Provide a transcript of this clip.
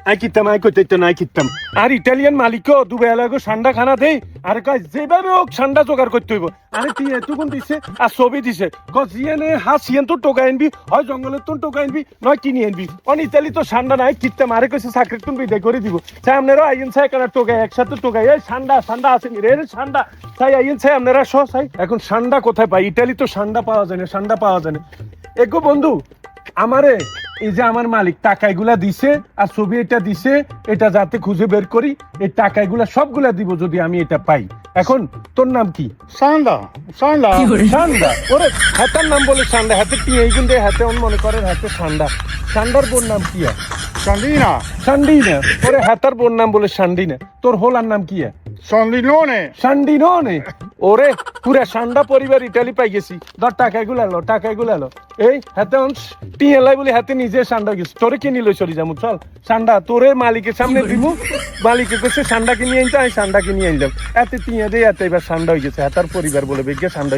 I কিতাম I কইতে নাই কিতাম আর Italian মালিকও দুবেলাগো ঠান্ডা খানা দেই আর কয় যেভাবে হোক ঠান্ডা জোগাড় করতে হইব আরে তুই এতক্ষণ দিছে আর ছবি দিছে জিয়ানে সিয়ান তো টোকা আনবি হয় জঙ্গলের তো টোকা আনবি নয় কিনে আনবি অন ইতালি তো ঠান্ডা নাই কিতাম আরে কইছে চাকরি তুমি বিদায় করে দিব চাই আপনারা আইন চাই কেন টোকায় একসাথে টোকাই এই ঠান্ডা ঠান্ডা আসেনি রে ঠান্ডা চাই আইন চাই আপনারা সহ চাই এখন ঠান্ডা কোথায় পাই ইটালি তো ঠান্ডা পাওয়া যায় না ঠান্ডা পাওয়া যায় না এগো বন্ধু আমারে এই যে আমার মালিক টাকাগুলা দিছে আর ছবি এটা দিছে এটা যাতে খুঁজে বের করি এই টাকাগুলা সবগুলা দিব যদি আমি এটা পাই এখন তোর নাম কি সান্দা সান্দা ঠান্ডা ওরে হাতের নাম বলে ঠান্ডা হাতে টিয়ে এই কিন্তু হাতে অন মনে করেন হাতে ঠান্ডা ঠান্ডার বোন নাম কি Sandina সান্ডিনা ওরে হাতার বোন নাম বলে সান্ডিনা তোর হোলার নাম কি Sandinone সান্ডিনোনে ওরে পুরা সান্ডা পরিবার ইটালি পাই গেছি ধর টাকাগুলো এলো টাকাগুলো এলো এই হাতে টিয়ে লাই বলে হাতে নিজে সান্ডা গেছি তোরে কিনি লই চলি যাবো চল সান্ডা তোরে মালিকের সামনে দিমু মালিকে কইছে সান্ডা কিনে আনতে আমি সান্ডা কিনে আনলাম এত টিয়ে দিয়ে এত এবার সান্ডা হয়ে গেছে হাতার পরিবার বলে বেগে সান্ডা